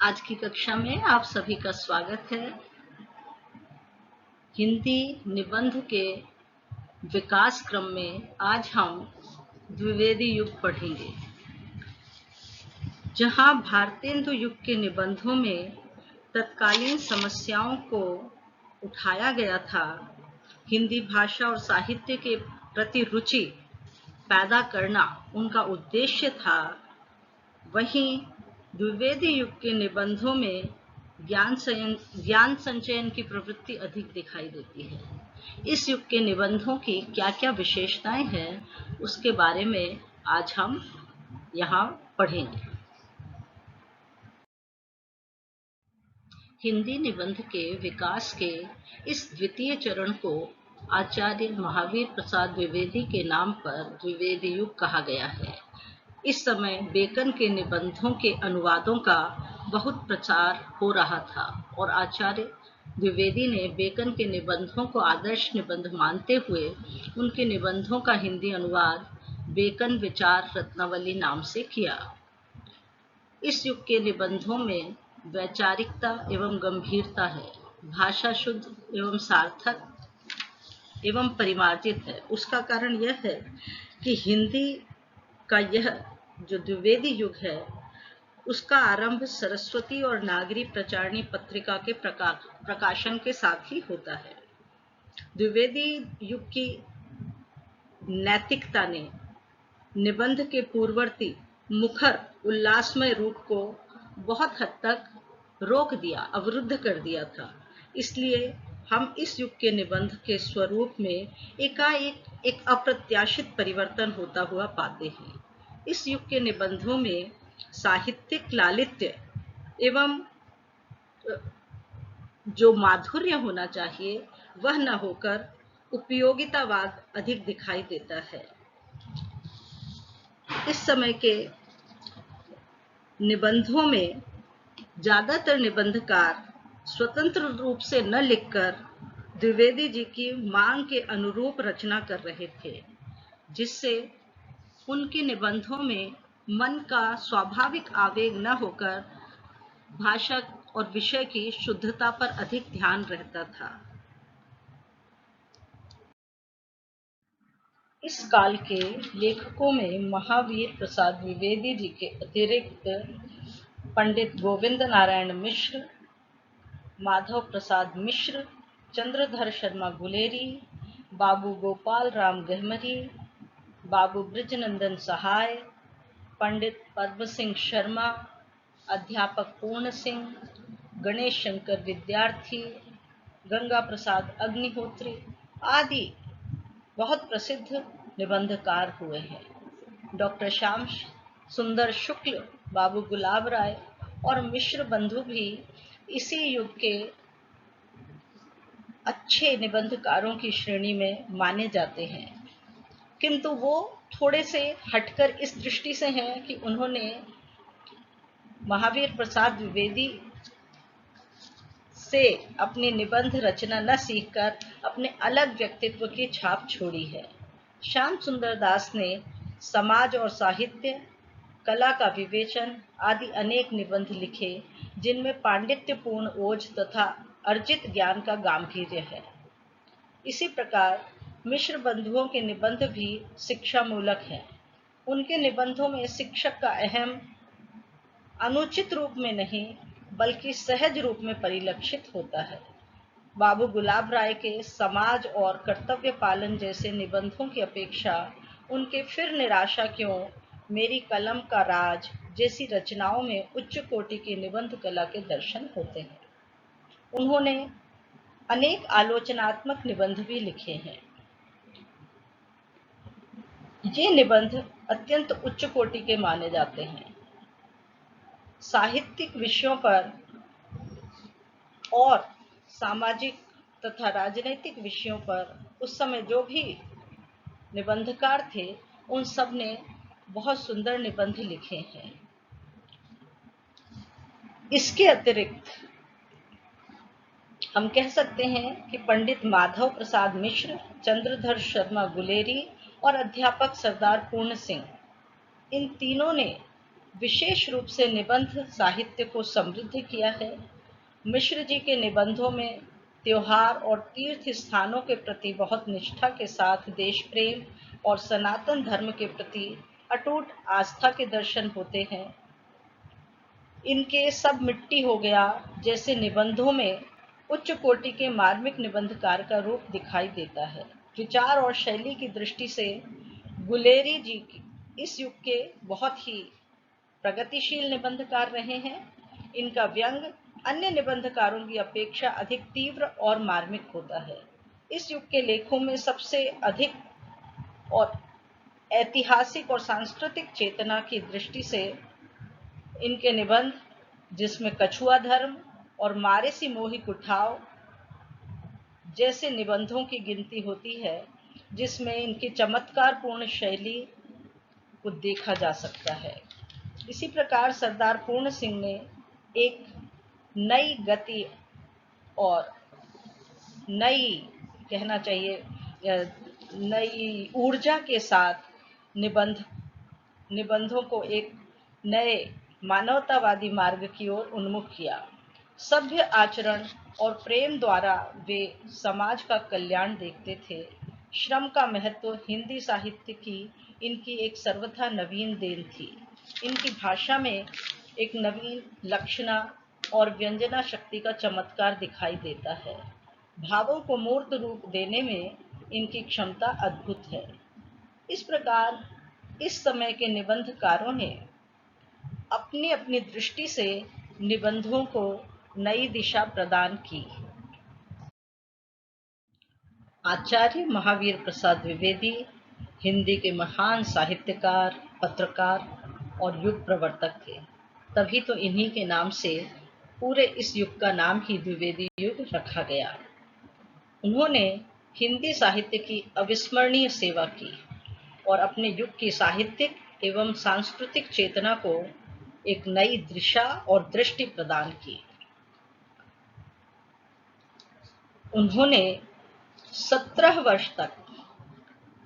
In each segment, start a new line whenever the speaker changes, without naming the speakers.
आज की कक्षा में आप सभी का स्वागत है। हिंदी निबंध के विकास क्रम में आज हम द्विवेदी युग पढ़ेंगे। जहां भारतेंदु युग के निबंधों में तत्कालीन समस्याओं को उठाया गया था, हिंदी भाषा और साहित्य के प्रति रुचि पैदा करना उनका उद्देश्य था, वहीं द्विवेदी युग के निबंधों में ज्ञान संचयन की प्रवृत्ति अधिक दिखाई देती है। इस युग के निबंधों की क्या-क्या विशेषताएं हैं, उसके बारे में आज हम यहाँ पढ़ेंगे। हिंदी निबंध के विकास के इस द्वितीय चरण को आचार्य महावीर प्रसाद द्विवेदी के नाम पर द्विवेदी युग कहा गया है। इस समय बेकन के निबंधों के अनुवादों का बहुत प्रचार हो रहा था और आचार्य द्विवेदी ने बेकन के निबंधों को आदर्श निबंध मानते हुए उनके निबंधों का हिंदी अनुवाद बेकन विचार रत्नावली नाम से किया। इस युग के निबंधों में वैचारिकता एवं गंभीरता है, भाषा शुद्ध एवं सार्थक एवं परिमार्जित है। उसका कारण यह है कि हिंदी का यह जो द्विवेदी युग है, उसका आरंभ सरस्वती और नागरी प्रचारणी पत्रिका के प्रकाशन के साथ ही होता है। द्विवेदी युग की नैतिकता ने निबंध के पूर्ववर्ती मुखर उल्लासमय रूप को बहुत हद तक रोक दिया, अवरुद्ध कर दिया था। इसलिए हम इस युग के निबंध के स्वरूप में एकाएक एक अप्रत्याशित परिवर्तन होता हुआ पाते हैं। इस युग के निबंधों में साहित्यिक लालित्य एवं जो माधुर्य होना चाहिए वह न होकर उपयोगितावाद अधिक दिखाई देता है। इस समय के निबंधों में ज्यादातर निबंधकार स्वतंत्र रूप से न लिखकर द्विवेदी जी की मांग के अनुरूप रचना कर रहे थे, जिससे उनके निबंधों में मन का स्वाभाविक आवेग न होकर भाषा और विषय की शुद्धता पर अधिक ध्यान रहता था। इस काल के लेखकों में महावीर प्रसाद द्विवेदी जी के अतिरिक्त पंडित गोविंद नारायण मिश्र, माधव प्रसाद मिश्र, चंद्रधर शर्मा गुलेरी, बाबू गोपाल राम गहमरी, बाबू ब्रिजनंदन सहाय, पंडित पद्म सिंह शर्मा, अध्यापक पूर्ण सिंह, गणेश शंकर विद्यार्थी, गंगा प्रसाद अग्निहोत्री आदि बहुत प्रसिद्ध निबंधकार हुए हैं। डॉक्टर श्याम सुंदर शुक्ल, बाबू गुलाब राय और मिश्र बंधु भी इसी युग के अच्छे निबंधकारों की श्रेणी में माने जाते हैं, किंतु वो थोड़े से हटकर इस दृष्टि से हैं कि उन्होंने महावीर प्रसाद द्विवेदी से अपनी निबंध रचना न सीखकर अपने अलग व्यक्तित्व की छाप छोड़ी है। श्याम सुंदर दास ने समाज और साहित्य, कला का विवेचन आदि अनेक निबंध लिखे, जिनमें पांडित्यपूर्ण ओज तथा अर्जित ज्ञान का गांभीर्य है। इसी प्रकार मिश्र बंधुओं के निबंध भी शिक्षामूलक हैं। उनके निबंधों में शिक्षक का अहम अनुचित रूप में नहीं बल्कि सहज रूप में परिलक्षित होता है। बाबू गुलाब राय के समाज और कर्तव्य पालन जैसे निबंधों की अपेक्षा उनके फिर निराशा क्यों, मेरी कलम का राज जैसी रचनाओं में उच्च कोटि की निबंध कला के दर्शन होते हैं। उन्होंने अनेक आलोचनात्मक निबंध भी लिखे हैं। ये निबंध अत्यंत उच्च कोटि के माने जाते हैं। साहित्यिक विषयों पर और सामाजिक तथा राजनीतिक विषयों पर उस समय जो भी निबंधकार थे, उन सब ने बहुत सुंदर निबंध लिखे हैं। इसके अतिरिक्त हम कह सकते हैं कि पंडित माधव प्रसाद मिश्र, चंद्रधर शर्मा गुलेरी और अध्यापक सरदार पूर्ण सिंह, इन तीनों ने विशेष रूप से निबंध साहित्य को समृद्ध किया है। मिश्र जी के निबंधों में त्योहार और तीर्थ स्थानों के प्रति बहुत निष्ठा के साथ देश प्रेम और सनातन धर्म के प्रति अटूट आस्था के दर्शन होते हैं। इनके सब मिट्टी हो गया जैसे निबंधों में उच्च कोटि के मार्मिक निबंधकार का रूप दिखाई देता है। विचार और शैली की दृष्टि से गुलेरी जी इस युग के बहुत ही प्रगतिशील निबंधकार रहे हैं। इनका व्यंग अन्य निबंधकारों की अपेक्षा अधिक तीव्र और मार्मिक होता है। इस युग के लेखों में सबसे अधिक और ऐतिहासिक और सांस्कृतिक चेतना की दृष्टि से इनके निबंध, जिसमें कछुआ धर्म और मारेसी मोही कुठाव जैसे निबंधों की गिनती होती है, जिसमें इनकी चमत्कारपूर्ण शैली को देखा जा सकता है। इसी प्रकार सरदार पूर्ण सिंह ने एक नई गति और नई कहना चाहिए नई ऊर्जा के साथ निबंधों को एक नए मानवतावादी मार्ग की ओर उन्मुख किया। सभ्य आचरण और प्रेम द्वारा वे समाज का कल्याण देखते थे। श्रम का महत्व हिंदी साहित्य की इनकी एक सर्वथा नवीन देन थी। इनकी भाषा में एक नवीन लक्षणा और व्यंजना शक्ति का चमत्कार दिखाई देता है। भावों को मूर्त रूप देने में इनकी क्षमता अद्भुत है। इस प्रकार इस समय के निबंधकारों ने अपनी अपनी दृष्टि से निबंधों को नई दिशा प्रदान की। आचार्य महावीर प्रसाद द्विवेदी हिंदी के महान साहित्यकार, पत्रकार और युग प्रवर्तक थे। तभी तो इन्हीं के नाम से पूरे इस युग का नाम ही द्विवेदी युग रखा गया। उन्होंने हिंदी साहित्य की अविस्मरणीय सेवा की और अपने युग की साहित्यिक एवं सांस्कृतिक चेतना को एक नई दिशा और दृष्टि प्रदान की। उन्होंने 17 वर्ष तक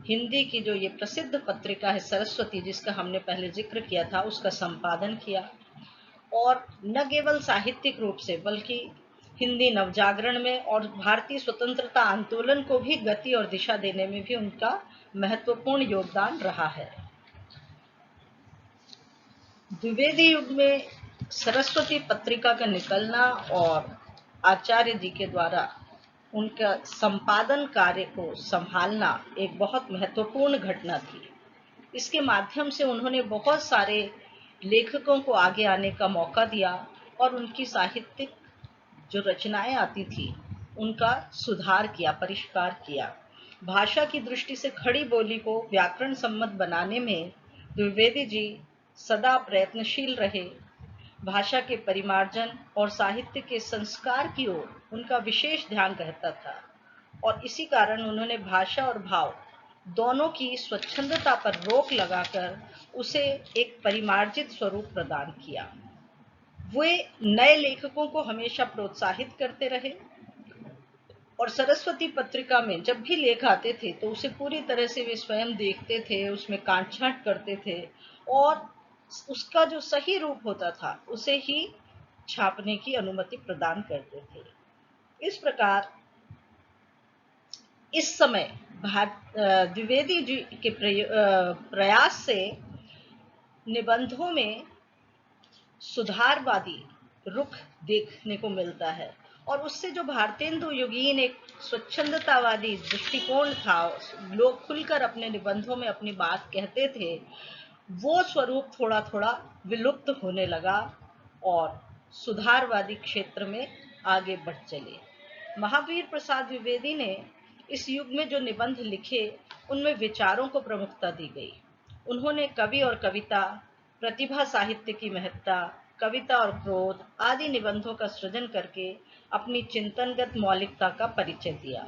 हिंदी की जो ये प्रसिद्ध पत्रिका है सरस्वती, जिसका हमने पहले जिक्र किया था, उसका संपादन किया और न केवल साहित्यिक रूप से बल्कि हिंदी नवजागरण में और भारतीय स्वतंत्रता आंदोलन को भी गति और दिशा देने में भी उनका महत्वपूर्ण योगदान रहा है। द्विवेदी युग में सरस्वती पत्रिका का निकलना और आचार्य जी के द्वारा उनका संपादन कार्य को संभालना एक बहुत महत्वपूर्ण घटना थी। इसके माध्यम से उन्होंने बहुत सारे लेखकों को आगे आने का मौका दिया और उनकी साहित्यिक जो रचनाएं आती थी उनका सुधार किया, परिष्कार किया। भाषा की दृष्टि से खड़ी बोली को व्याकरण सम्मत बनाने में द्विवेदी जी सदा प्रयत्नशील रहे। भाषा के परिमार्जन और साहित्य के संस्कार की ओर उनका विशेष ध्यान रहता था और इसी कारण उन्होंने भाषा और भाव दोनों की स्वच्छंदता पर रोक लगाकर उसे एक परिमार्जित स्वरूप प्रदान किया। वे नए लेखकों को हमेशा प्रोत्साहित करते रहे और सरस्वती पत्रिका में जब भी लेख आते थे तो उसे पूरी तरह से वे स्वयं देखते थे, उसमें काट-छांट करते थे और उसका जो सही रूप होता था उसे ही छापने की अनुमति प्रदान करते थे। इस प्रकार इस समय द्विवेदी जी के प्रयास से निबंधों में सुधारवादी रुख देखने को मिलता है और उससे जो भारतेंदु युगीन एक स्वच्छंदतावादी दृष्टिकोण था, लोग खुलकर अपने निबंधों में अपनी बात कहते थे, वो स्वरूप थोड़ा थोड़ा विलुप्त होने लगा और सुधारवादी क्षेत्र में आगे बढ़ चले। महावीर प्रसाद द्विवेदी ने इस युग में जो निबंध लिखे उनमें विचारों को प्रमुखता दी गई। उन्होंने कवि और कविता, प्रतिभा साहित्य की महत्ता, कविता और क्रोध आदि निबंधों का सृजन करके अपनी चिंतनगत मौलिकता का परिचय दिया।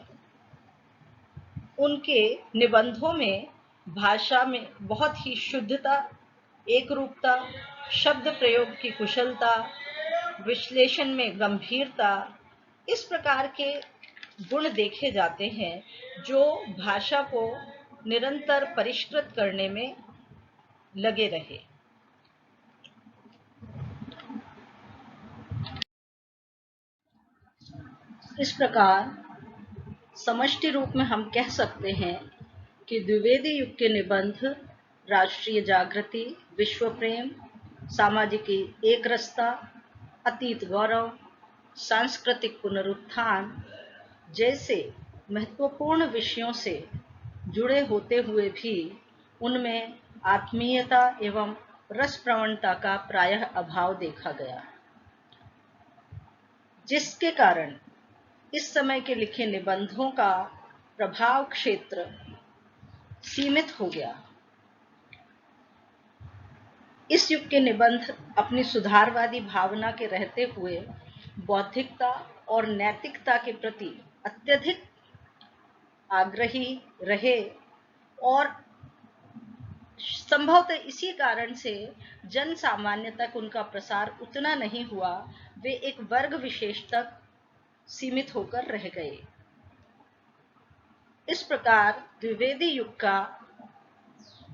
उनके निबंधों में भाषा में बहुत ही शुद्धता, एकरूपता, शब्द प्रयोग की कुशलता, विश्लेषण में गंभीरता, इस प्रकार के गुण देखे जाते हैं जो भाषा को निरंतर परिष्कृत करने में लगे रहे। इस प्रकार समष्टि रूप में हम कह सकते हैं कि द्विवेदी युग के निबंध राष्ट्रीय जागृति, विश्व प्रेम, सामाजिक एकरसता, अतीत गौरव, सांस्कृतिक पुनरुत्थान जैसे महत्वपूर्ण विषयों से जुड़े होते हुए भी उनमें आत्मीयता एवं रस प्रवणता का प्रायः अभाव देखा गया, जिसके कारण इस समय के लिखे निबंधों का प्रभाव क्षेत्र सीमित हो गया। इस युग के निबंध अपनी सुधारवादी भावना के रहते हुए बौद्धिकता और नैतिकता के प्रति अत्यधिक आग्रही रहे और संभवतः इसी कारण से जन सामान्य तक उनका प्रसार उतना नहीं हुआ, वे एक वर्ग विशेष तक सीमित होकर रह गए। इस प्रकार द्विवेदी युग का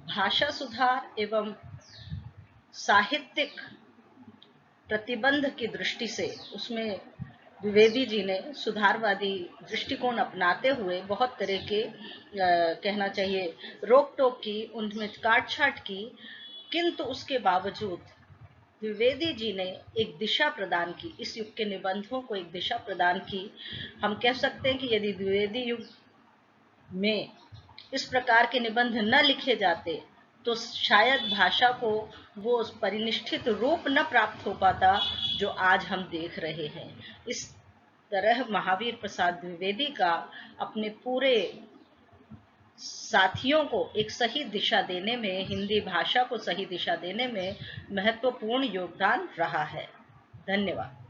भाषा सुधार एवं साहित्यिक प्रतिबंध की दृष्टि से उसमें द्विवेदी जी ने सुधारवादी दृष्टिकोण अपनाते हुए बहुत तरह के कहना चाहिए रोक टोक की, उनमें काट छाट की, किंतु उसके बावजूद द्विवेदी जी ने एक दिशा प्रदान की, इस युग के निबंधों को एक दिशा प्रदान की। हम कह सकते हैं कि यदि द्विवेदी युग में इस प्रकार के निबंध न लिखे जाते तो शायद भाषा को वो परिनिष्ठित रूप न प्राप्त हो पाता जो आज हम देख रहे हैं। इस तरह महावीर प्रसाद द्विवेदी का अपने पूरे साथियों को एक सही दिशा देने में, हिंदी भाषा को सही दिशा देने में महत्वपूर्ण योगदान रहा है। धन्यवाद।